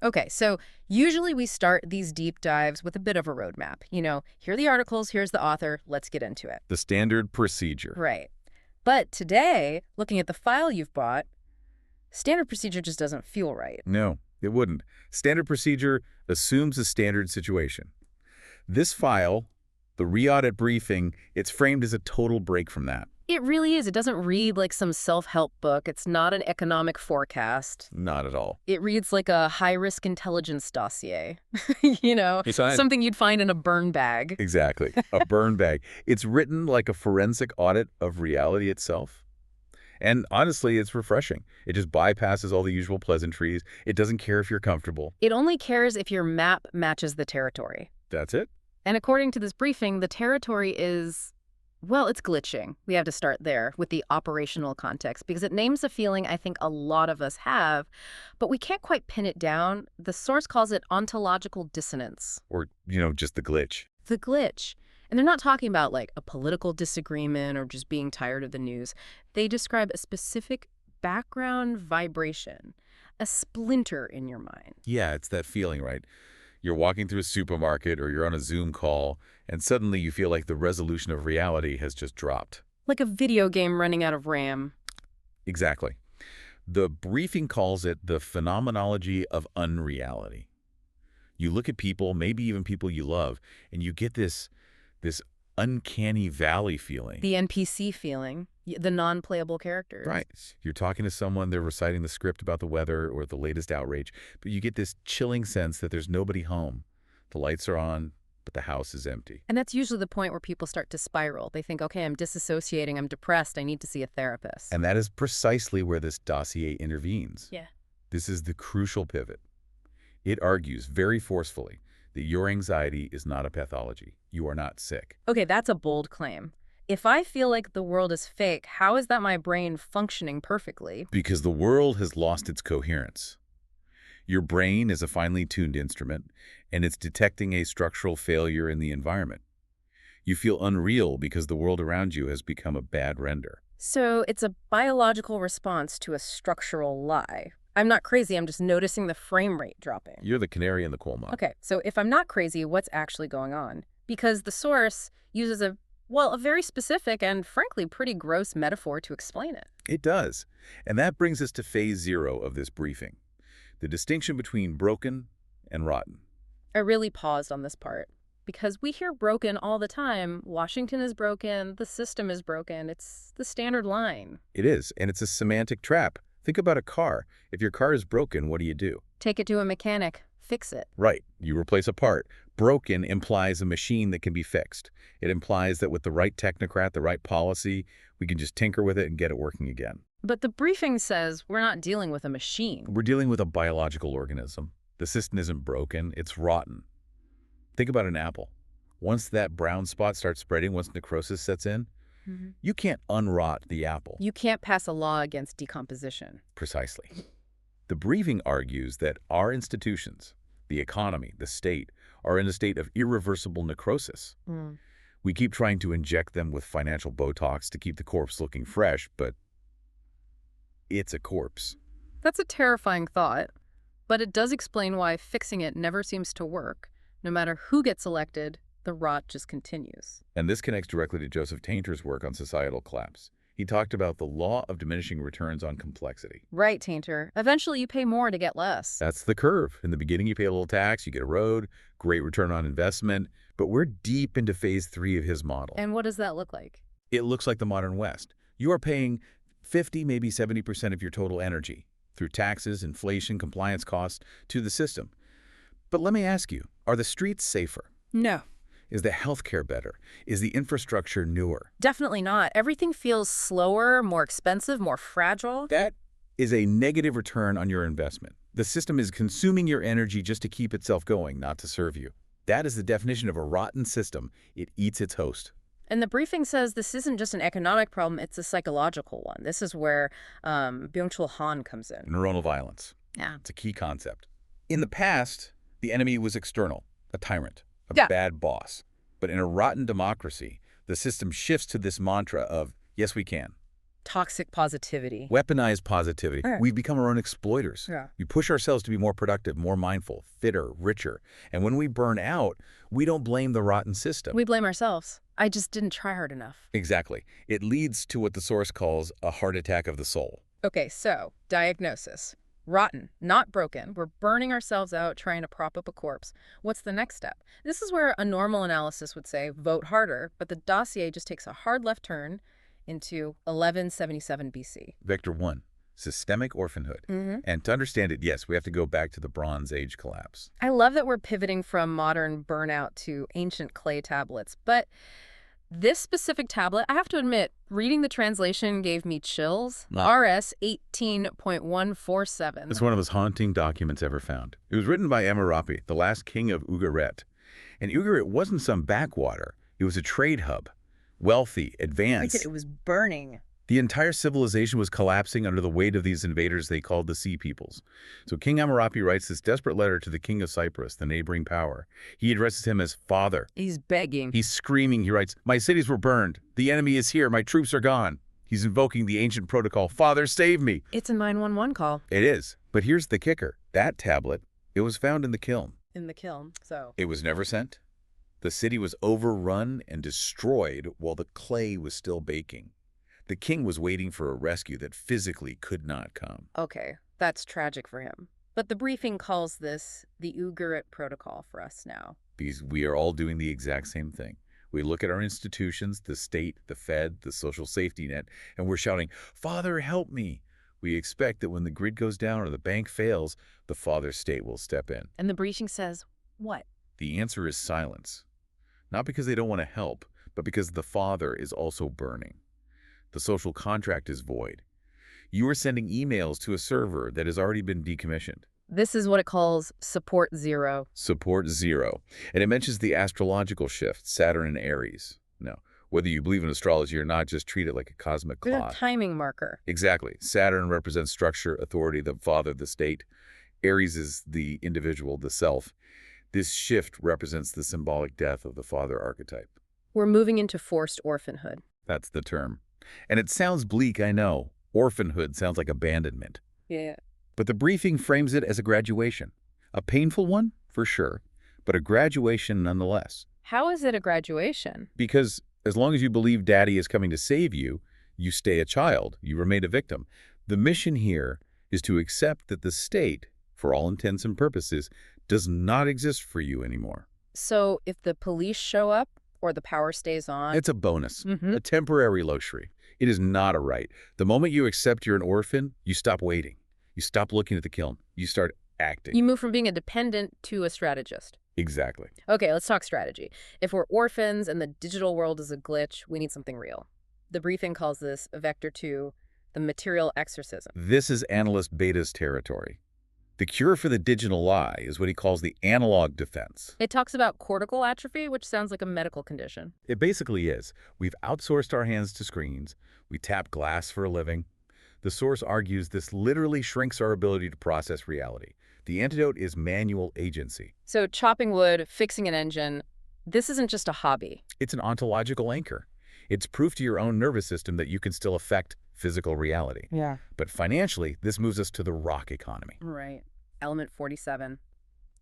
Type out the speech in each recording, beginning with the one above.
Okay, so usually we start these deep dives with a bit of a roadmap. Here are the articles, here's the author, let's get into it. The standard procedure. Right. But today, looking at the file you've bought, standard procedure just doesn't feel right. No, it wouldn't. Standard procedure assumes a standard situation. This file, the re-audit briefing, it's framed as a total break from that. It really is. It doesn't read like some self-help book. It's not an economic forecast. Not at all. It reads like a high-risk intelligence dossier. Besides, something you'd find in a burn bag. exactly. A burn bag. It's written like a forensic audit of reality itself. And honestly, it's refreshing. It just bypasses all the usual pleasantries. It doesn't care if you're comfortable. It only cares if your map matches the territory. That's it. And according to this briefing, the territory is, well, it's glitching. We have to start there with the operational context because it names a feeling I think a lot of us have, but we can't quite pin it down. The source calls it ontological dissonance. Or, just the glitch. The glitch. And they're not talking about like a political disagreement or just being tired of the news. They describe a specific background vibration, a splinter in your mind. Yeah, it's that feeling, right? You're walking through a supermarket or you're on a Zoom call, and suddenly you feel like the resolution of reality has just dropped. Like a video game running out of RAM. Exactly. The briefing calls it the phenomenology of unreality. You look at people, maybe even people you love, and you get this uncanny valley feeling. The NPC feeling, the non-playable characters. Right. You're talking to someone, they're reciting the script about the weather or the latest outrage, but you get this chilling sense that there's nobody home. The lights are on, but the house is empty. And that's usually the point where people start to spiral. They think, okay, I'm disassociating, I'm depressed, I need to see a therapist. And that is precisely where this dossier intervenes. Yeah. This is the crucial pivot. It argues very forcefully that your anxiety is not a pathology. You are not sick. Okay, that's a bold claim. If I feel like the world is fake, how is that my brain functioning perfectly? Because the world has lost its coherence. Your brain is a finely tuned instrument, and it's detecting a structural failure in the environment. You feel unreal because the world around you has become a bad render. So it's a biological response to a structural lie. I'm not crazy, I'm just noticing the frame rate dropping. You're the canary in the coal mine. Okay, so if I'm not crazy, what's actually going on? Because the source uses a very specific and frankly pretty gross metaphor to explain it. It does. And that brings us to phase 0 of this briefing, the distinction between broken and rotten. I really paused on this part because we hear broken all the time. Washington is broken, the system is broken. It's the standard line. It is, and it's a semantic trap. Think about a car. If your car is broken, what do? Take it to a mechanic, fix it. Right. You replace a part. Broken implies a machine that can be fixed. It implies that with the right technocrat, the right policy, we can just tinker with it and get it working again. But the briefing says we're not dealing with a machine. We're dealing with a biological organism. The system isn't broken, it's rotten. Think about an apple. Once that brown spot starts spreading, once necrosis sets in, you can't unrot the apple. You can't pass a law against decomposition. Precisely. The briefing argues that our institutions, the economy, the state, are in a state of irreversible necrosis. We keep trying to inject them with financial Botox to keep the corpse looking fresh, but it's a corpse. That's a terrifying thought, but it does explain why fixing it never seems to work. No matter who gets elected, the rot just continues. And this connects directly to Joseph Tainter's work on societal collapse. He talked about the law of diminishing returns on complexity. Right, Tainter. Eventually you pay more to get less. That's the curve. In the beginning, you pay a little tax, you get a road, great return on investment, but we're deep into phase 3 of his model. And what does that look like? It looks like the modern West. You are paying 50, maybe 70% of your total energy through taxes, inflation, compliance costs to the system. But let me ask you, are the streets safer? No. Is the healthcare better? Is the infrastructure newer? Definitely not. Everything feels slower, more expensive, more fragile. That is a negative return on your investment. The system is consuming your energy just to keep itself going, not to serve you. That is the definition of a rotten system. It eats its host. And the briefing says this isn't just an economic problem, it's a psychological one. This is where Byung-Chul Han comes in. Neuronal violence. Yeah. It's a key concept. In the past, the enemy was external, a tyrant, a bad boss. But in a rotten democracy, the system shifts to this mantra of, yes, we can. Toxic positivity. Weaponized positivity. Right. We've become our own exploiters. Yeah. We push ourselves to be more productive, more mindful, fitter, richer. And when we burn out, we don't blame the rotten system. We blame ourselves. I just didn't try hard enough. Exactly. It leads to what the source calls a heart attack of the soul. Okay, so, diagnosis. Rotten, not broken. We're burning ourselves out trying to prop up a corpse. What's the next step? This is where a normal analysis would say, vote harder, but the dossier just takes a hard left turn into 1177 BC. Vector 1, systemic orphanhood. And to understand it, yes, we have to go back to the Bronze Age collapse. I love that we're pivoting from modern burnout to ancient clay tablets, but this specific tablet, I have to admit, reading the translation gave me chills. RS 18.147. It's one of the most haunting documents ever found. It was written by A.R.K, the last king of Ugarit. And Ugarit wasn't some backwater. It was a trade hub. Wealthy, advanced. It was burning. The entire civilization was collapsing under the weight of these invaders they called the Sea Peoples. So King A.R.K writes this desperate letter to the king of Cyprus, the neighboring power. He addresses him as father. He's begging. He's screaming. He writes, "My cities were burned. The enemy is here. My troops are gone." He's invoking the ancient protocol, "Father, save me." It's a 911 call. It is. But here's the kicker. That tablet, it was found in the kiln. In the kiln, so. It was never sent. The city was overrun and destroyed while the clay was still baking. The king was waiting for a rescue that physically could not come. Okay, that's tragic for him. But the briefing calls this the Ugarit protocol for us now. Because we are all doing the exact same thing. We look at our institutions, the state, the Fed, the social safety net, and we're shouting, "Father, help me." We expect that when the grid goes down or the bank fails, the father state will step in. And the briefing says, what? The answer is silence. Not because they don't want to help, but because the father is also burning. The social contract is void. You are sending emails to a server that has already been decommissioned. This is what it calls support zero. Support zero. And it mentions the astrological shift, Saturn and Aries. No, whether you believe in astrology or not, just treat it like a cosmic There's clock. a timing marker. Exactly. Saturn represents structure, authority, the father, the state. Aries is the individual, the self. This shift represents the symbolic death of the father archetype. We're moving into forced orphanhood. That's the term. And it sounds bleak, I know. Orphanhood sounds like abandonment. Yeah. But the briefing frames it as a graduation. A painful one, for sure, but a graduation nonetheless. How is it a graduation? Because as long as you believe daddy is coming to save you, you stay a child, you remain a victim. The mission here is to accept that the state, for all intents and purposes, does not exist for you anymore. So if the police show up or the power stays on... It's a bonus, a temporary luxury. It is not a right. The moment you accept you're an orphan, you stop waiting. You stop looking at the kiln. You start acting. You move from being a dependent to a strategist. Exactly. Okay, let's talk strategy. If we're orphans and the digital world is a glitch, we need something real. The briefing calls this Vector 2, the material exorcism. This is analyst Beta's territory. The cure for the digital lie is what he calls the analog defense. It talks about cortical atrophy, which sounds like a medical condition. It basically is. We've outsourced our hands to screens. We tap glass for a living. The source argues this literally shrinks our ability to process reality. The antidote is manual agency. So chopping wood, fixing an engine, this isn't just a hobby. It's an ontological anchor. It's proof to your own nervous system that you can still affect physical reality. Yeah. But financially, this moves us to the rock economy. Right. Element 47,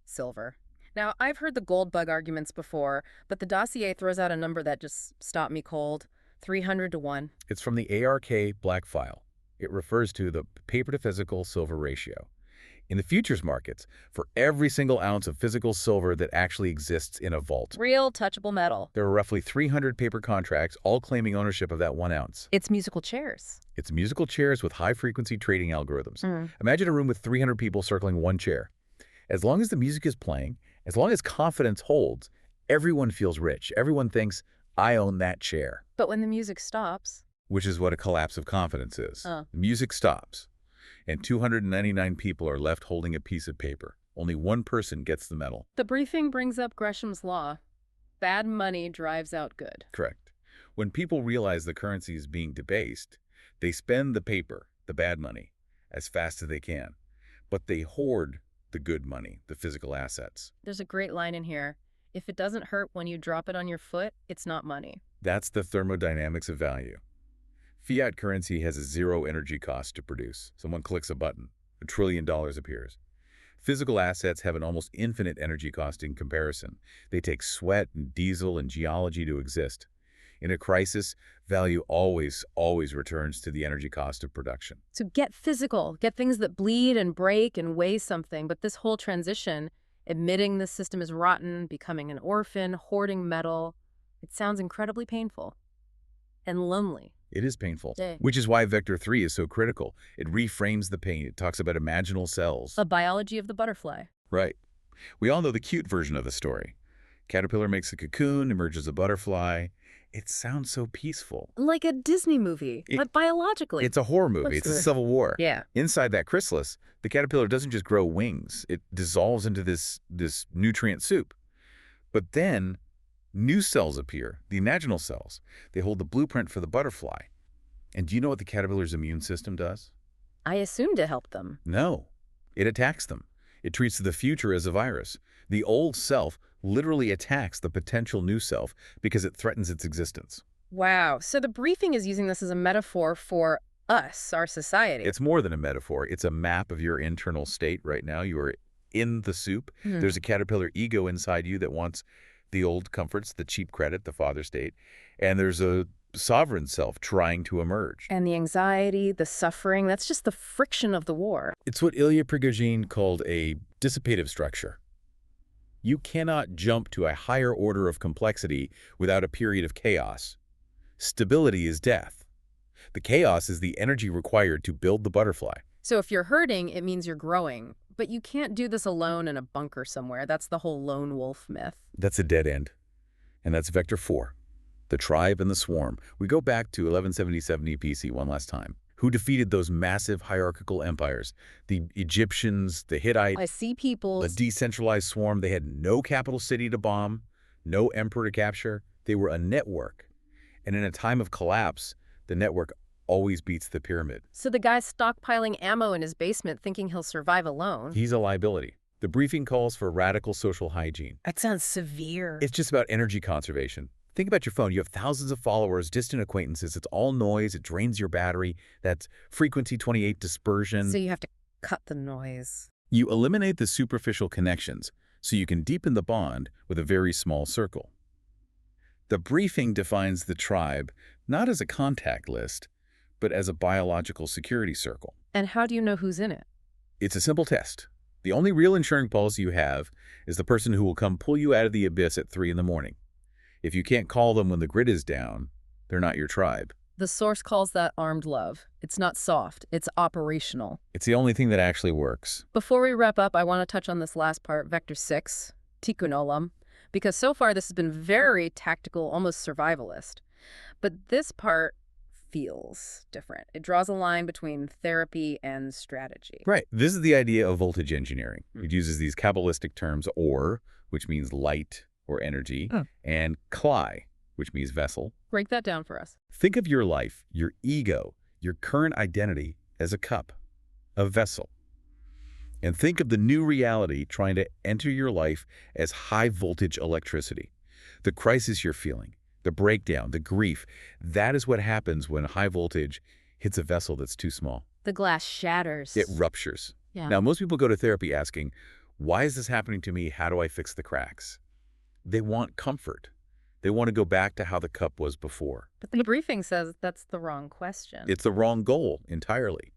silver. Now, I've heard the gold bug arguments before, but the dossier throws out a number that just stopped me cold. 300 to 1. It's from the A.R.K. black file. It refers to the paper-to-physical silver ratio. In the futures markets, for every single ounce of physical silver that actually exists in a vault, Real touchable metal. there are roughly 300 paper contracts, all claiming ownership of that 1 ounce. It's musical chairs. It's musical chairs with high-frequency trading algorithms. Imagine a room with 300 people circling 1 chair. As long as the music is playing, as long as confidence holds, everyone feels rich. Everyone thinks, I own that chair. But when the music stops... Which is what a collapse of confidence is. The music stops, and 299 people are left holding a piece of paper. Only one person gets the medal. The briefing brings up Gresham's law. Bad money drives out good. Correct. When people realize the currency is being debased, they spend the paper, the bad money, as fast as they can. But they hoard the good money, the physical assets. There's a great line in here. If it doesn't hurt when you drop it on your foot, it's not money. That's the thermodynamics of value. Fiat currency has a zero energy cost to produce. Someone clicks a button, $1 trillion appears. Physical assets have an almost infinite energy cost in comparison. They take sweat and diesel and geology to exist. In a crisis, value always returns to the energy cost of production. So get physical, get things that bleed and break and weigh something. But this whole transition, admitting the system is rotten, becoming an orphan, hoarding metal, it sounds incredibly painful and lonely. It is painful, Yeah. which is why Vector 3 is so critical. It reframes the pain. It talks about imaginal cells. A biology of the butterfly. Right. We all know the cute version of the story. Caterpillar makes a cocoon, emerges a butterfly. It sounds so peaceful. Like a Disney movie, but biologically. It's a horror movie. It's a civil war. Yeah. Inside that chrysalis, the caterpillar doesn't just grow wings. It dissolves into this nutrient soup. But then new cells appear, the imaginal cells. They hold the blueprint for the butterfly. And do you know what the caterpillar's immune system does? I assume to help them. No. It attacks them. It treats the future as a virus. The old self literally attacks the potential new self because it threatens its existence. Wow. So the briefing is using this as a metaphor for us, our society. It's more than a metaphor. It's a map of your internal state right now. You are in the soup. There's a caterpillar ego inside you that wants the old comforts, the cheap credit, the father state. And there's a sovereign self trying to emerge. And the anxiety, the suffering, that's just the friction of the war. It's what Ilya Prigogine called a dissipative structure. You cannot jump to a higher order of complexity without a period of chaos. Stability is death. The chaos is the energy required to build the butterfly. So if you're hurting, it means you're growing. But you can't do this alone in a bunker somewhere. That's the whole lone wolf myth. That's a dead end. And that's Vector 4, the tribe and the swarm. We go back to 1177 EPC one last time. Who defeated those massive hierarchical empires? The Egyptians, the Hittites, I see people. a decentralized swarm. They had no capital city to bomb, no emperor to capture. They were a network. And in a time of collapse, the network always beats the pyramid. So the guy's stockpiling ammo in his basement thinking he'll survive alone. He's a liability. The briefing calls for radical social hygiene. That sounds severe. It's just about energy conservation. Think about your phone. You have thousands of followers, distant acquaintances. It's all noise. It drains your battery. That's frequency 28 dispersion. So you have to cut the noise. You eliminate the superficial connections so you can deepen the bond with a very small circle. The briefing defines the tribe not as a contact list, but as a biological security circle. And how do you know who's in it? It's a simple test. The only real insurance policy you have is the person who will come pull you out of the abyss at 3 in the morning. If you can't call them when the grid is down, they're not your tribe. The source calls that armed love. It's not soft, it's operational. It's the only thing that actually works. Before we wrap up, I want to touch on this last part, Vector 6, Tikkun Olam, because so far this has been very tactical, almost survivalist. But this part feels different. It draws a line between therapy and strategy. Right. This is the idea of voltage engineering. It uses these Kabbalistic terms, or, which means light or energy, and klai, which means vessel. Break that down for us. Think of your life, your ego, your current identity as a cup, a vessel. And think of the new reality trying to enter your life as high-voltage electricity. The crisis you're feeling, the breakdown, the grief, that is what happens when high voltage hits a vessel that's too small. The glass shatters. It ruptures. Yeah. Now, most people go to therapy asking, why is this happening to me? How do I fix the cracks? They want comfort. They want to go back to how the cup was before. But the briefing says that's the wrong question. It's the wrong goal entirely.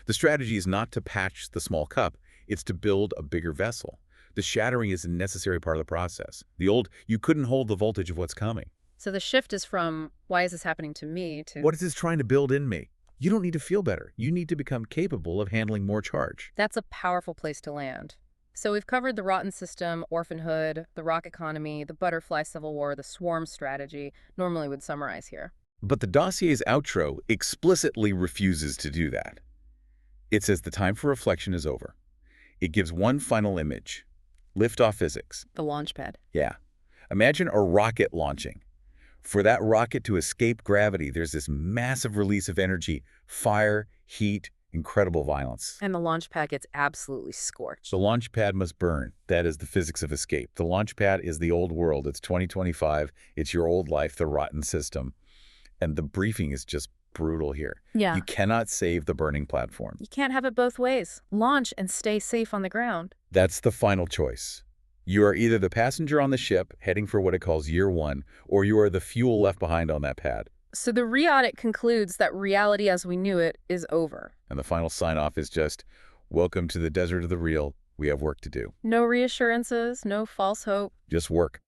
The strategy is not to patch the small cup. It's to build a bigger vessel. The shattering is a necessary part of the process. The old, you couldn't hold the voltage of what's coming. So the shift is from, why is this happening to me, to what is this trying to build in me? You don't need to feel better. You need to become capable of handling more charge. That's a powerful place to land. So we've covered the rotten system, orphanhood, the rock economy, the butterfly civil war, the swarm strategy. Normally would summarize here. But the dossier's outro explicitly refuses to do that. It says the time for reflection is over. It gives one final image. Liftoff physics. The launch pad. Yeah. Imagine a rocket launching. For that rocket to escape gravity, there's this massive release of energy, fire, heat, incredible violence. And the launch pad gets absolutely scorched. The launch pad must burn. That is the physics of escape. The launch pad is the old world. It's 2025. It's your old life, the rotten system. And the briefing is just brutal here. Yeah. You cannot save the burning platform. You can't have it both ways. Launch and stay safe on the ground. That's the final choice. You are either the passenger on the ship heading for what it calls year one, or you are the fuel left behind on that pad. So the re-audit concludes that reality as we knew it is over. And the final sign-off is just, welcome to the desert of the real. We have work to do. No reassurances, no false hope. Just work.